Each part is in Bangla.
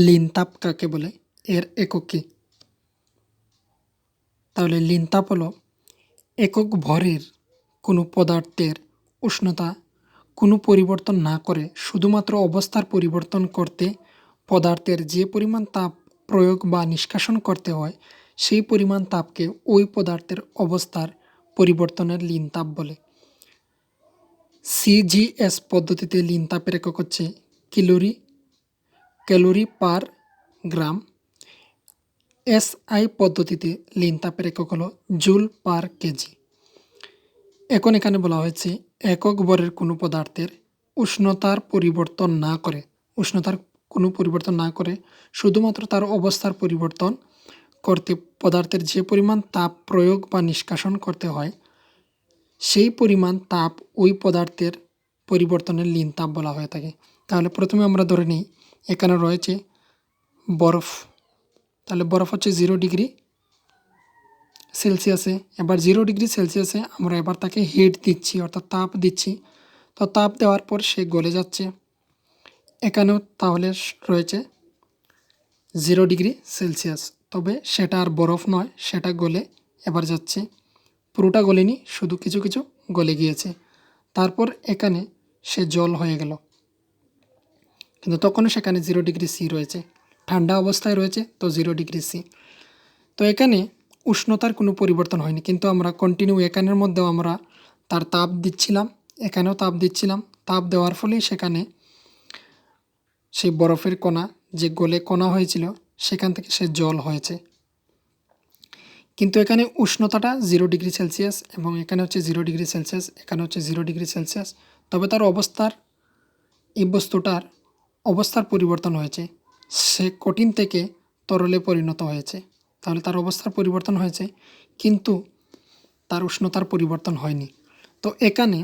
লীন তাপ কাকে বলে, এর একক কী? তাহলে লীন তাপ হলো একক ভরের কোনো পদার্থের উষ্ণতা কোনো পরিবর্তন না করে শুধুমাত্র অবস্থার পরিবর্তন করতে পদার্থের যে পরিমাণ তাপ প্রয়োগ বা নিষ্কাশন করতে হয় সেই পরিমাণ তাপকে ওই পদার্থের অবস্থার পরিবর্তনের লীন তাপ বলে। সিজিএস পদ্ধতিতে লীন তাপের একক হচ্ছে ক্যালোরি পার গ্রাম। এসআই পদ্ধতিতে লীন তাপের একক হলো জুল পার কেজি। এখন এখানে বলা হয়েছে একক ভরের কোনো পদার্থের উষ্ণতার কোনো পরিবর্তন না করে শুধুমাত্র তার অবস্থার পরিবর্তন করতে পদার্থের যে পরিমাণ তাপ প্রয়োগ বা নিষ্কাশন করতে হয় সেই পরিমাণ তাপ ওই পদার্থের পরিবর্তনের লীন তাপ বলা হয়ে থাকে। তাহলে প্রথমে আমরা ধরে নিই এখানে রয়েছে বরফ। তাহলে বরফ হচ্ছে 0 ডিগ্রি সেলসিয়াসে। এবার 0 ডিগ্রি সেলসিয়াসে আমরা এবার তাকে হিট দিচ্ছি অর্থাৎ তাপ দিচ্ছি। তো তাপ দেওয়ার পর সে গলে যাচ্ছে। এখানেও তাহলে রয়েছে 0 ডিগ্রি সেলসিয়াস, তবে সেটা আর বরফ নয়, সেটা গলে এবার যাচ্ছে। পুরোটা গলেনি, শুধু কিছু কিছু গলে গিয়েছে। তারপর এখানে সে জল হয়ে গেল, কিন্তু তখনও সেখানে 0 ডিগ্রি সি রয়েছে, ঠান্ডা অবস্থায় রয়েছে, তো 0 ডিগ্রি সি। তো এখানে উষ্ণতার কোনো পরিবর্তন হয়নি, কিন্তু আমরা কন্টিনিউ এখানের মধ্যেও আমরা তার তাপ দিচ্ছিলাম, এখানেও তাপ দিচ্ছিলাম। তাপ দেওয়ার ফলেই সেখানে সেই বরফের কণা যে গলে কণা হয়েছিল সেখান থেকে সে জল হয়েছে। কিন্তু এখানে উষ্ণতাটা 0 ডিগ্রি সেলসিয়াস এবং এখানে হচ্ছে 0 ডিগ্রি সেলসিয়াস, এখানে হচ্ছে 0 ডিগ্রি সেলসিয়াস। তবে তার এই বস্তুটার অবস্থার পরিবর্তন হয়েছে, সে কঠিন থেকে তরলে পরিণত হয়েছে। তাহলে তার অবস্থার পরিবর্তন হয়েছে, কিন্তু তার উষ্ণতার পরিবর্তন হয়নি। তো এখানে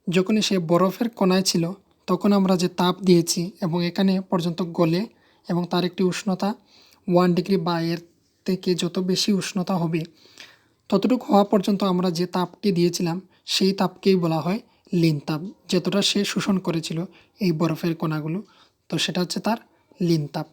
যখনই সে বরফের কণায় ছিল তখন আমরা যে তাপ দিয়েছি এবং এখানে পর্যন্ত গলে এবং তার একটি উষ্ণতা 1 ডিগ্রি বা এর থেকে যত বেশি উষ্ণতা হবে ততটুকু হওয়া পর্যন্ত আমরা যে তাপটি দিয়েছিলাম সেই তাপকেই বলা হয় লীন তাপ। যতটা সে শোষণ করেছিল এই বরফের কণাগুলো, তো সেটা হচ্ছে তার লীন তাপ।